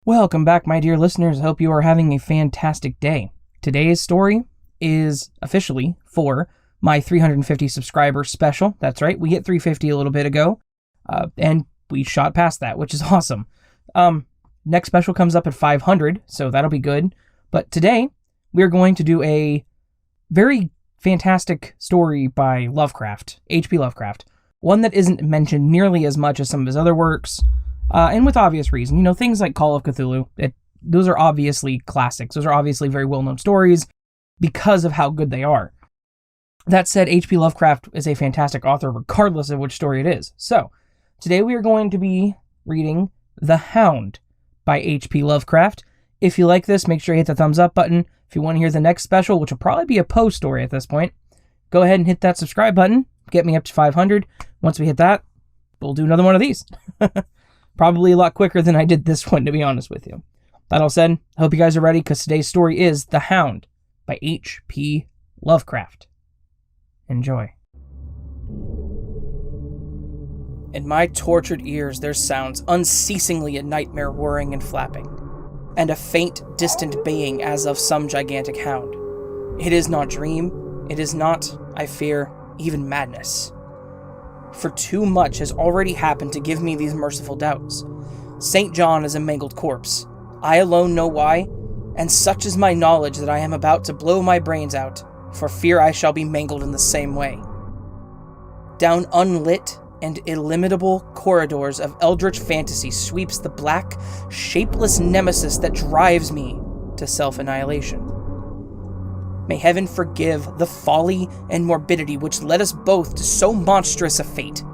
Welcome back, my dear listeners. I hope you are having a fantastic day. Today's story is officially for my 350 subscriber special. That's right, we hit 350 a little bit ago, and we shot past that, which is awesome. Next special comes up at 500, so that'll be good. But today, we're going to do a very fantastic story by Lovecraft, H.P. Lovecraft. One that isn't mentioned nearly as much as some of his other works. And with obvious reason. You know, things like Call of Cthulhu, those are obviously classics. Those are obviously very well-known stories because of how good they are. That said, H.P. Lovecraft is a fantastic author regardless of which story it is. So, today we are going to be reading The Hound by H.P. Lovecraft. If you like this, make sure you hit the thumbs up button. If you want to hear the next special, which will probably be a post story at this point, go ahead and hit that subscribe button. Get me up to 500. Once we hit that, we'll do another one of these. Probably a lot quicker than I did this one, to be honest with you. That all said, I hope you guys are ready, because today's story is The Hound by H.P. Lovecraft. Enjoy. In my tortured ears there sounds unceasingly a nightmare whirring and flapping, and a faint, distant baying as of some gigantic hound. It is not dream, it is not, I fear, even madness. For too much has already happened to give me these merciful doubts. St. John is a mangled corpse. I alone know why, and such is my knowledge that I am about to blow my brains out, for fear I shall be mangled in the same way. Down unlit and illimitable corridors of eldritch fantasy sweeps the black, shapeless nemesis that drives me to self-annihilation. May heaven forgive the folly and morbidity which led us both to so monstrous a fate.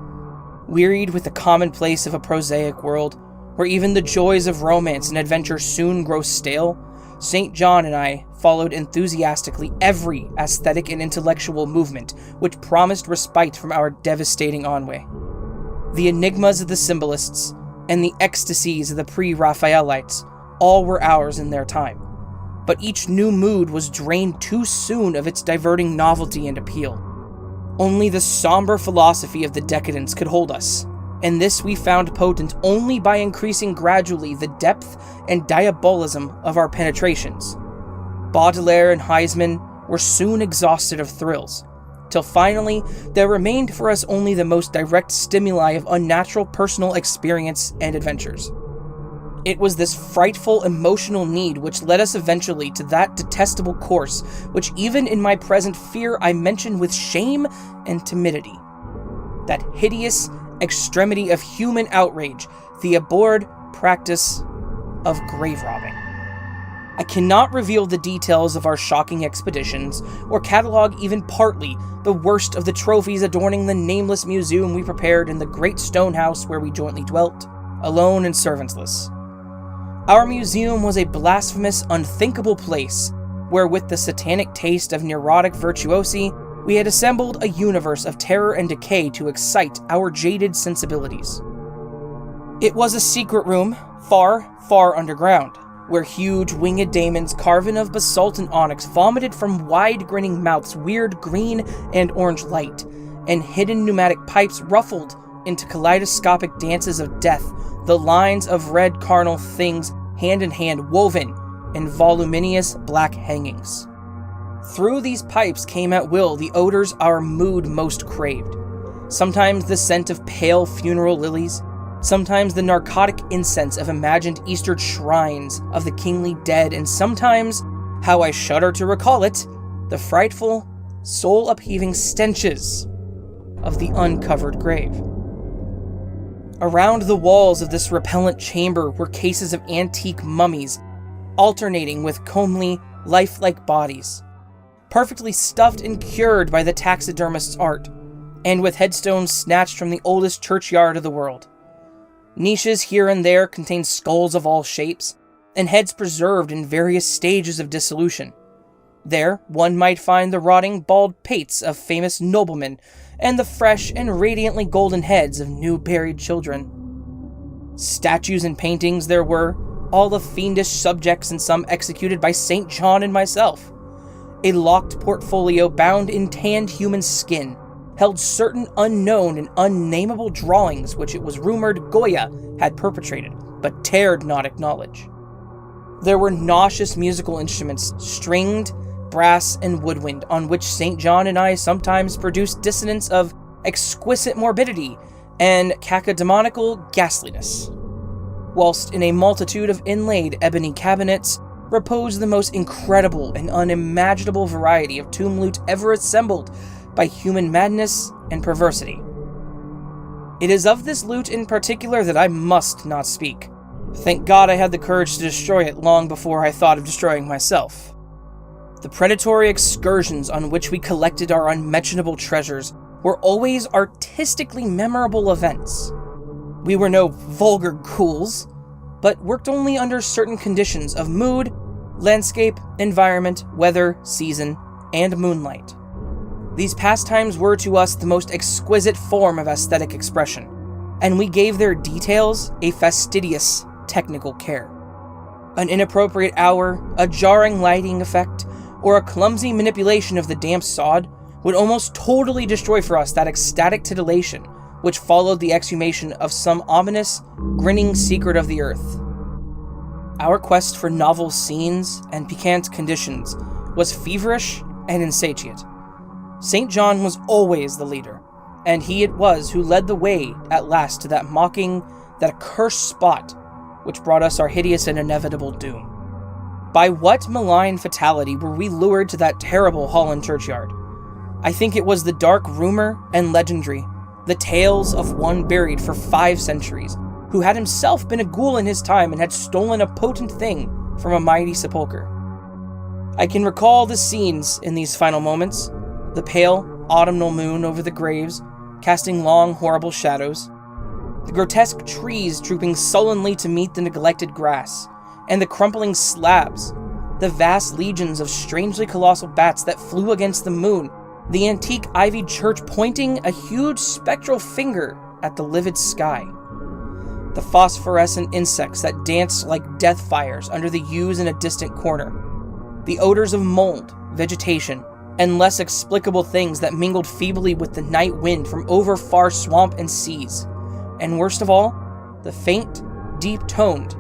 Wearied with the commonplace of a prosaic world, where even the joys of romance and adventure soon grow stale, St. John and I followed enthusiastically every aesthetic and intellectual movement which promised respite from our devastating ennui. The enigmas of the symbolists and the ecstasies of the pre-Raphaelites all were ours in their time. But each new mood was drained too soon of its diverting novelty and appeal. Only the somber philosophy of the decadence could hold us, and this we found potent only by increasing gradually the depth and diabolism of our penetrations. Baudelaire and Huysman were soon exhausted of thrills, till finally there remained for us only the most direct stimuli of unnatural personal experience and adventures. It was this frightful emotional need which led us eventually to that detestable course which even in my present fear I mention with shame and timidity. That hideous extremity of human outrage, the abhorred practice of grave robbing. I cannot reveal the details of our shocking expeditions, or catalog even partly the worst of the trophies adorning the nameless museum we prepared in the great stone house where we jointly dwelt, alone and servantsless. Our museum was a blasphemous, unthinkable place, where with the satanic taste of neurotic virtuosi, we had assembled a universe of terror and decay to excite our jaded sensibilities. It was a secret room, far, far underground, where huge winged daemons carven of basalt and onyx vomited from wide grinning mouths weird green and orange light, and hidden pneumatic pipes ruffled into kaleidoscopic dances of death the lines of red carnal things hand in hand woven in voluminous black hangings. Through these pipes came at will the odors our mood most craved. Sometimes the scent of pale funeral lilies, sometimes the narcotic incense of imagined Eastern shrines of the kingly dead, and sometimes, how I shudder to recall it, the frightful, soul-upheaving stenches of the uncovered grave. Around the walls of this repellent chamber were cases of antique mummies, alternating with comely, lifelike bodies, perfectly stuffed and cured by the taxidermist's art, and with headstones snatched from the oldest churchyard of the world. Niches here and there contained skulls of all shapes, and heads preserved in various stages of dissolution. There, one might find the rotting bald pates of famous noblemen, and the fresh and radiantly golden heads of new buried children. Statues and paintings there were, all of fiendish subjects and some executed by St. John and myself. A locked portfolio bound in tanned human skin held certain unknown and unnameable drawings which it was rumored Goya had perpetrated, but dared not acknowledge. There were nauseous musical instruments, stringed, brass, and woodwind, on which St. John and I sometimes produced dissonance of exquisite morbidity and cacodemonical ghastliness. Whilst in a multitude of inlaid ebony cabinets reposed the most incredible and unimaginable variety of tomb loot ever assembled by human madness and perversity. It is of this loot in particular that I must not speak. Thank God I had the courage to destroy it long before I thought of destroying myself. The predatory excursions on which we collected our unmentionable treasures were always artistically memorable events. We were no vulgar ghouls, but worked only under certain conditions of mood, landscape, environment, weather, season, and moonlight. These pastimes were to us the most exquisite form of aesthetic expression, and we gave their details a fastidious technical care. An inappropriate hour, a jarring lighting effect, or a clumsy manipulation of the damp sod would almost totally destroy for us that ecstatic titillation which followed the exhumation of some ominous, grinning secret of the earth. Our quest for novel scenes and piquant conditions was feverish and insatiate. St. John was always the leader, and he it was who led the way at last to that accursed spot which brought us our hideous and inevitable doom. By what malign fatality were we lured to that terrible Holland churchyard? I think it was the dark rumor and legendry, the tales of one buried for 5 centuries, who had himself been a ghoul in his time and had stolen a potent thing from a mighty sepulchre. I can recall the scenes in these final moments, the pale, autumnal moon over the graves, casting long, horrible shadows, the grotesque trees drooping sullenly to meet the neglected grass, and the crumpling slabs, the vast legions of strangely colossal bats that flew against the moon, the antique ivied church pointing a huge spectral finger at the livid sky, the phosphorescent insects that danced like death fires under the yews in a distant corner, the odors of mold, vegetation, and less explicable things that mingled feebly with the night wind from over far swamp and seas, and worst of all, the faint, deep-toned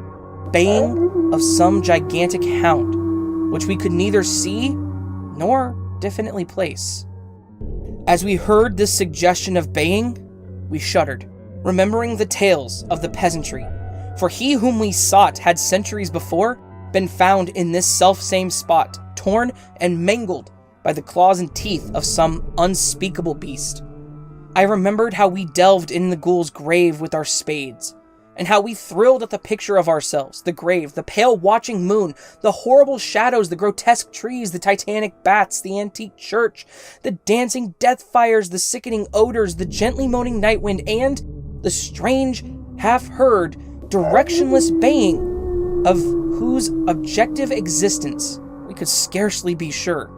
baying of some gigantic hound, which we could neither see nor definitely place. As we heard this suggestion of baying, we shuddered, remembering the tales of the peasantry, for he whom we sought had centuries before been found in this self-same spot, torn and mangled by the claws and teeth of some unspeakable beast. I remembered how we delved in the ghoul's grave with our spades, and how we thrilled at the picture of ourselves, the grave, the pale watching moon, the horrible shadows, the grotesque trees, the titanic bats, the antique church, the dancing death fires, the sickening odors, the gently moaning night wind, and the strange, half-heard, directionless baying of whose objective existence we could scarcely be sure.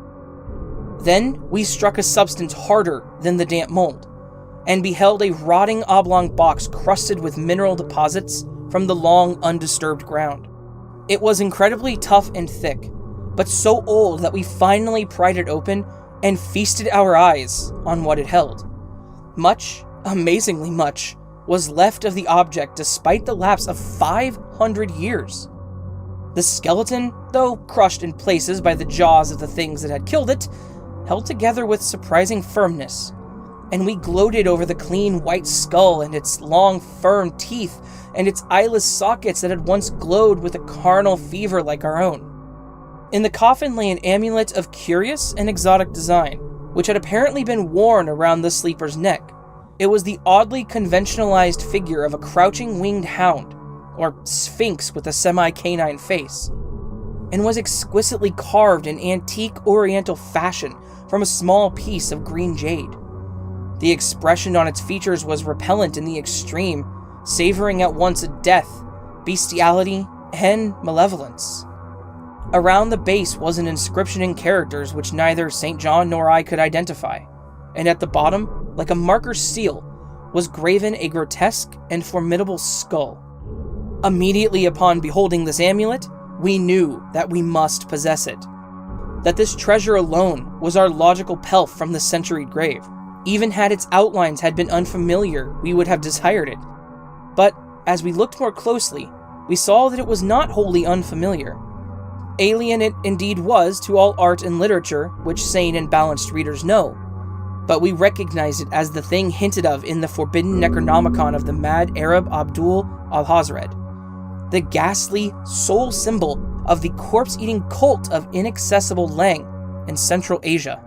Then we struck a substance harder than the damp mold, and beheld a rotting oblong box crusted with mineral deposits from the long undisturbed ground. It was incredibly tough and thick, but so old that we finally pried it open and feasted our eyes on what it held. Much, amazingly much, was left of the object despite the lapse of 500 years. The skeleton, though crushed in places by the jaws of the things that had killed it, held together with surprising firmness, and we gloated over the clean white skull and its long firm teeth and its eyeless sockets that had once glowed with a carnal fever like our own. In the coffin lay an amulet of curious and exotic design, which had apparently been worn around the sleeper's neck. It was the oddly conventionalized figure of a crouching winged hound, or sphinx with a semi-canine face, and was exquisitely carved in antique oriental fashion from a small piece of green jade. The expression on its features was repellent in the extreme, savoring at once of death, bestiality, and malevolence. Around the base was an inscription in characters which neither St. John nor I could identify, and at the bottom, like a marker seal, was graven a grotesque and formidable skull. Immediately upon beholding this amulet, we knew that we must possess it. That this treasure alone was our logical pelf from the centuried grave. Even had its outlines had been unfamiliar, we would have desired it. But as we looked more closely, we saw that it was not wholly unfamiliar, Alien it indeed was to all art and literature, which sane and balanced readers know, but we recognize it as the thing hinted of in the forbidden Necronomicon of the mad Arab Abdul al-Hazred, the ghastly sole symbol of the corpse-eating cult of inaccessible Lang in Central Asia.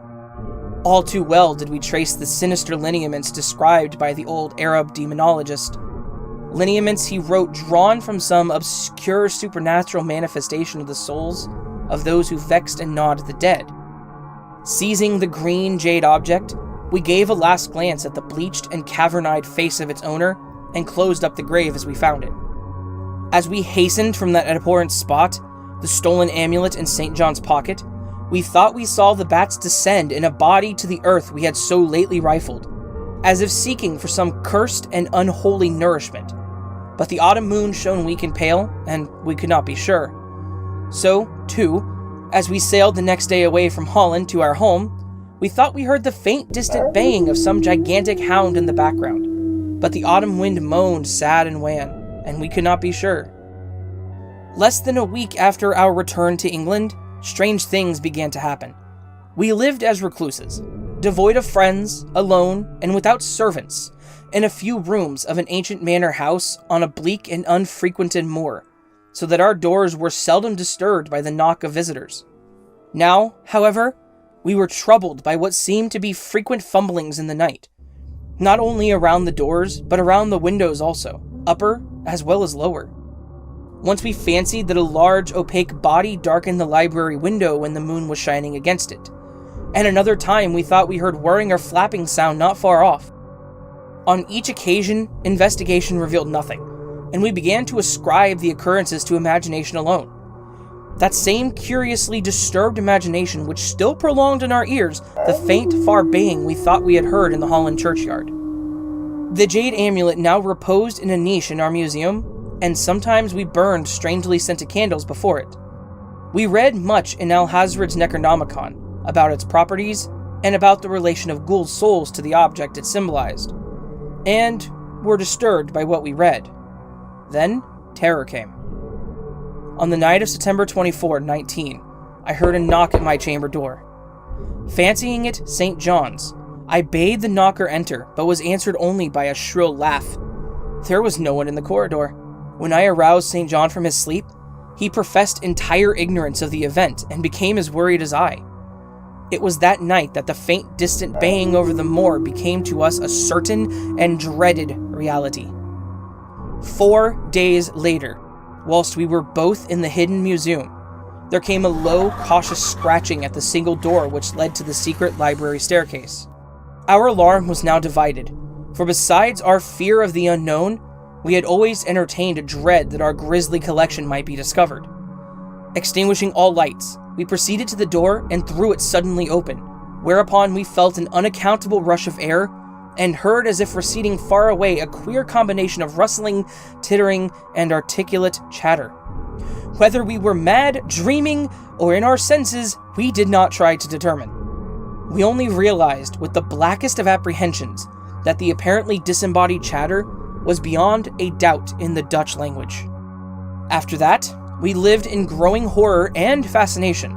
All too well did we trace the sinister lineaments described by the old Arab demonologist, lineaments he wrote drawn from some obscure supernatural manifestation of the souls of those who vexed and gnawed the dead. Seizing the green jade object, we gave a last glance at the bleached and cavern-eyed face of its owner and closed up the grave as we found it. As we hastened from that abhorrent spot, the stolen amulet in St. John's pocket, we thought we saw the bats descend in a body to the earth we had so lately rifled, as if seeking for some cursed and unholy nourishment. But the autumn moon shone weak and pale, and we could not be sure. So, too, as we sailed the next day away from Holland to our home, we thought we heard the faint distant baying of some gigantic hound in the background, but the autumn wind moaned sad and wan, and we could not be sure. Less than a week after our return to England, strange things began to happen. We lived as recluses, devoid of friends, alone, and without servants, in a few rooms of an ancient manor house on a bleak and unfrequented moor, so that our doors were seldom disturbed by the knock of visitors. Now, however, we were troubled by what seemed to be frequent fumblings in the night, not only around the doors, but around the windows also, upper as well as lower. Once we fancied that a large, opaque body darkened the library window when the moon was shining against it, and another time we thought we heard whirring or flapping sound not far off. On each occasion, investigation revealed nothing, and we began to ascribe the occurrences to imagination alone. That same curiously disturbed imagination which still prolonged in our ears the faint, far baying we thought we had heard in the Holland churchyard. The jade amulet now reposed in a niche in our museum, and sometimes we burned strangely scented candles before it. We read much in Al-Hazred's Necronomicon about its properties and about the relation of ghoul souls to the object it symbolized, and were disturbed by what we read. Then, terror came. On the night of September 24, 19, I heard a knock at my chamber door. Fancying it St. John's, I bade the knocker enter, but was answered only by a shrill laugh. There was no one in the corridor. When I aroused St. John from his sleep, he professed entire ignorance of the event and became as worried as I. It was that night that the faint, distant baying over the moor became to us a certain and dreaded reality. 4 days later, whilst we were both in the hidden museum, there came a low, cautious scratching at the single door which led to the secret library staircase. Our alarm was now divided, for besides our fear of the unknown, we had always entertained a dread that our grisly collection might be discovered. Extinguishing all lights, we proceeded to the door and threw it suddenly open, whereupon we felt an unaccountable rush of air and heard as if receding far away a queer combination of rustling, tittering, and articulate chatter. Whether we were mad, dreaming, or in our senses, we did not try to determine. We only realized with the blackest of apprehensions that the apparently disembodied chatter was beyond a doubt in the Dutch language. After that, we lived in growing horror and fascination.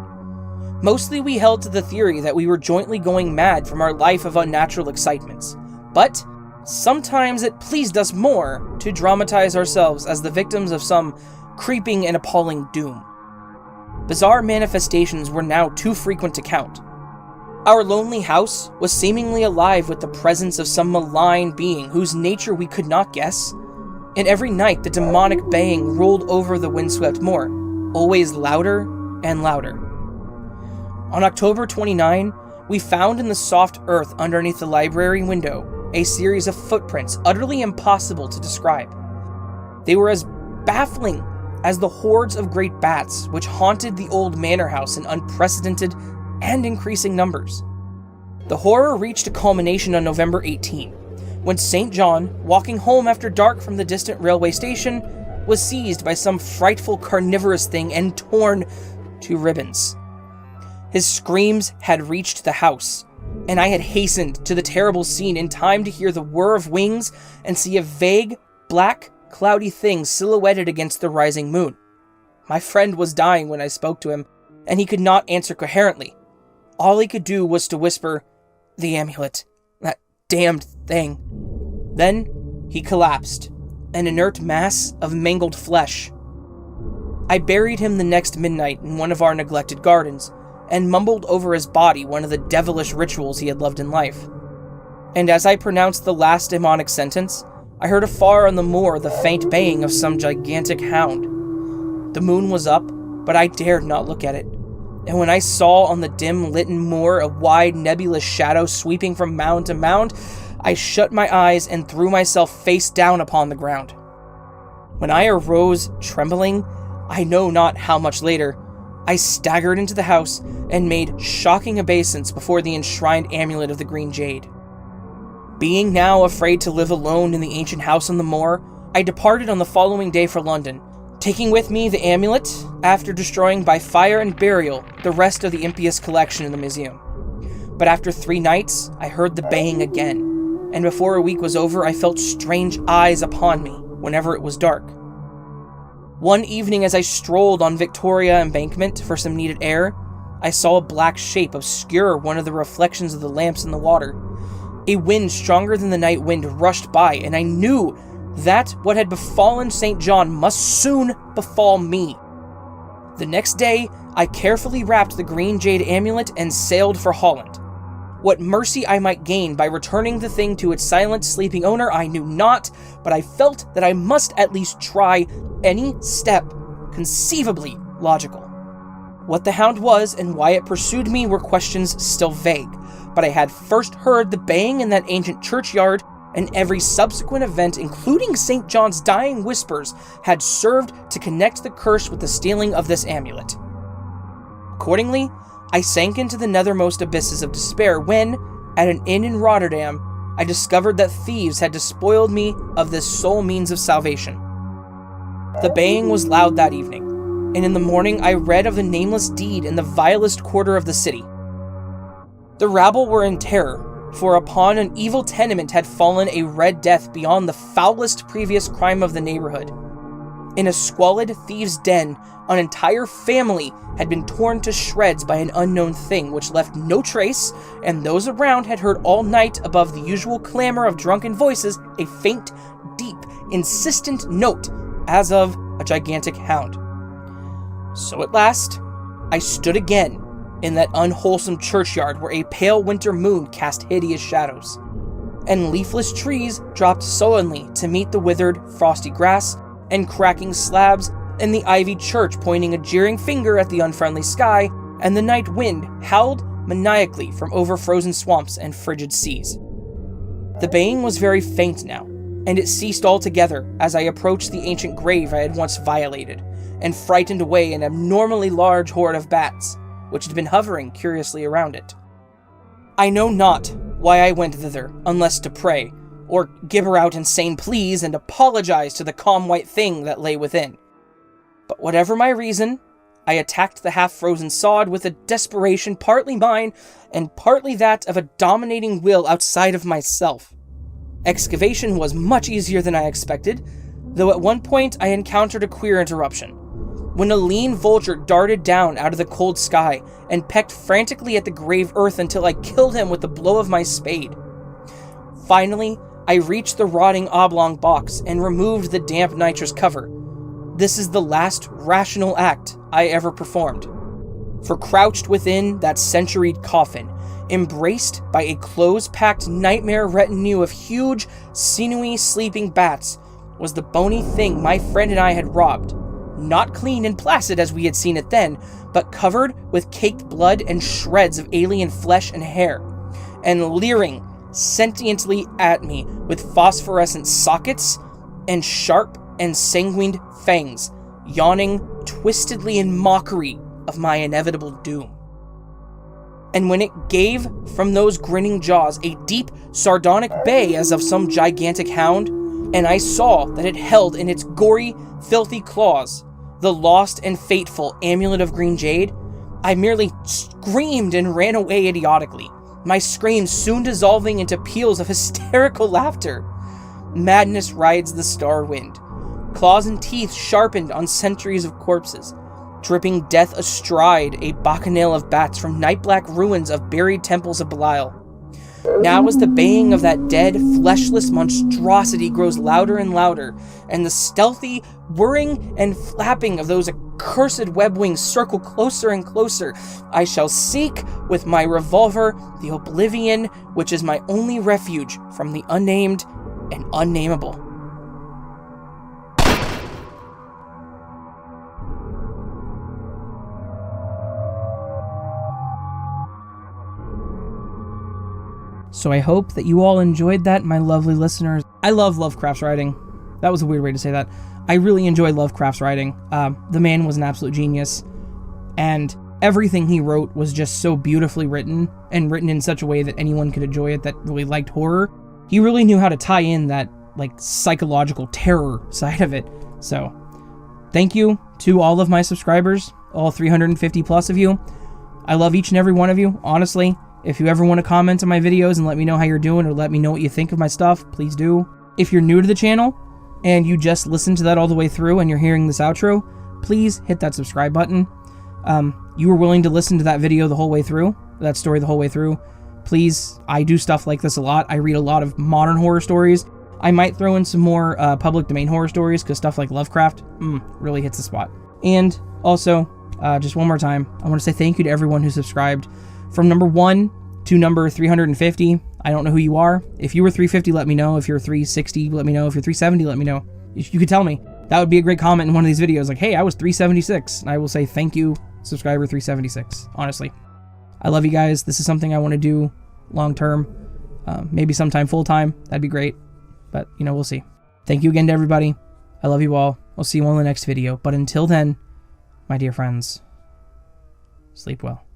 Mostly we held to the theory that we were jointly going mad from our life of unnatural excitements, but sometimes it pleased us more to dramatize ourselves as the victims of some creeping and appalling doom. Bizarre manifestations were now too frequent to count. Our lonely house was seemingly alive with the presence of some malign being whose nature we could not guess, and every night the demonic baying rolled over the windswept moor, always louder and louder. On October 29, we found in the soft earth underneath the library window a series of footprints utterly impossible to describe. They were as baffling as the hordes of great bats which haunted the old manor house in unprecedented and increasing numbers. The horror reached a culmination on November 18, when St. John, walking home after dark from the distant railway station, was seized by some frightful carnivorous thing and torn to ribbons. His screams had reached the house, and I had hastened to the terrible scene in time to hear the whir of wings and see a vague, black, cloudy thing silhouetted against the rising moon. My friend was dying when I spoke to him, and he could not answer coherently. All he could do was to whisper, "The amulet. That damned thing." Then he collapsed, an inert mass of mangled flesh. I buried him the next midnight in one of our neglected gardens, and mumbled over his body one of the devilish rituals he had loved in life. And as I pronounced the last demonic sentence, I heard afar on the moor the faint baying of some gigantic hound. The moon was up, but I dared not look at it. And when I saw on the dim-lit moor a wide nebulous shadow sweeping from mound to mound, I shut my eyes and threw myself face down upon the ground. When I arose, trembling, I know not how much later, I staggered into the house and made shocking obeisance before the enshrined amulet of the green jade. Being now afraid to live alone in the ancient house on the moor, I departed on the following day for London, taking with me the amulet, after destroying by fire and burial the rest of the impious collection in the museum. But after 3 nights, I heard the baying again, and before a week was over, I felt strange eyes upon me whenever it was dark. One evening as I strolled on Victoria Embankment for some needed air, I saw a black shape obscure one of the reflections of the lamps in the water. A wind stronger than the night wind rushed by, and I knew that what had befallen St. John must soon befall me. The next day, I carefully wrapped the green jade amulet and sailed for Holland. What mercy I might gain by returning the thing to its silent, sleeping owner I knew not, but I felt that I must at least try any step conceivably logical. What the hound was and why it pursued me were questions still vague, but I had first heard the baying in that ancient churchyard, and every subsequent event, including St. John's dying whispers, had served to connect the curse with the stealing of this amulet. Accordingly, I sank into the nethermost abysses of despair when, at an inn in Rotterdam, I discovered that thieves had despoiled me of this sole means of salvation. The baying was loud that evening, and in the morning I read of the nameless deed in the vilest quarter of the city. The rabble were in terror, for upon an evil tenement had fallen a red death beyond the foulest previous crime of the neighborhood. In a squalid thieves' den, an entire family had been torn to shreds by an unknown thing which left no trace, and those around had heard all night above the usual clamor of drunken voices a faint, deep, insistent note as of a gigantic hound. So at last, I stood again in that unwholesome churchyard where a pale winter moon cast hideous shadows, and leafless trees dropped sullenly to meet the withered, frosty grass, and cracking slabs, and the ivied church pointing a jeering finger at the unfriendly sky, and the night wind howled maniacally from over-frozen swamps and frigid seas. The baying was very faint now, and it ceased altogether as I approached the ancient grave I had once violated, and frightened away an abnormally large horde of bats, which had been hovering curiously around it. I know not why I went thither, unless to pray, or gibber out insane pleas and apologize to the calm white thing that lay within. But whatever my reason, I attacked the half-frozen sod with a desperation partly mine and partly that of a dominating will outside of myself. Excavation was much easier than I expected, though at one point I encountered a queer interruption, when a lean vulture darted down out of the cold sky and pecked frantically at the grave earth until I killed him with the blow of my spade. Finally, I reached the rotting oblong box and removed the damp nitrous cover. This is the last rational act I ever performed. For crouched within that centuried coffin, embraced by a close-packed nightmare retinue of huge, sinewy, sleeping bats, was the bony thing my friend and I had robbed. Not clean and placid as we had seen it then, but covered with caked blood and shreds of alien flesh and hair, and leering sentiently at me with phosphorescent sockets and sharp and sanguined fangs, yawning twistedly in mockery of my inevitable doom. And when it gave from those grinning jaws a deep, sardonic bay as of some gigantic hound, and I saw that it held in its gory, filthy claws the lost and fateful amulet of green jade, I merely screamed and ran away idiotically, my screams soon dissolving into peals of hysterical laughter. Madness rides the star wind. claws and teeth sharpened on centuries of corpses, dripping death astride a bacchanal of bats from night-black ruins of buried temples of Belial. Now as the baying of that dead, fleshless monstrosity grows louder and louder, and the stealthy whirring and flapping of those accursed web wings circle closer and closer, I shall seek with my revolver the oblivion which is my only refuge from the unnamed and unnameable. So I hope that you all enjoyed that, my lovely listeners. I love Lovecraft's writing. That was a weird way to say that. I really enjoy Lovecraft's writing. The man was an absolute genius, and everything he wrote was just so beautifully written, and written in such a way that anyone could enjoy it that really liked horror. He really knew how to tie in that, like, psychological terror side of it. So, thank you to all of my subscribers, all 350 plus of you. I love each and every one of you, honestly. If you ever want to comment on my videos and let me know how you're doing, or let me know what you think of my stuff, please do. If you're new to the channel and you just listened to that all the way through and you're hearing this outro, please hit that subscribe button. You were willing to listen to that video the whole way through, that story the whole way through. Please, I do stuff like this a lot. I read a lot of modern horror stories. I might throw in some more public domain horror stories, because stuff like Lovecraft really hits the spot. And also, just one more time, I want to say thank you to everyone who subscribed. From number 1 to number 350, I don't know who you are. If you were 350, let me know. If you're 360, let me know. If you're 370, let me know. You could tell me. That would be a great comment in one of these videos. Like, hey, I was 376. And I will say thank you, subscriber 376. Honestly. I love you guys. This is something I want to do long term. Maybe sometime full time. That'd be great. But, you know, we'll see. Thank you again to everybody. I love you all. I'll see you all in the next video. But until then, my dear friends, sleep well.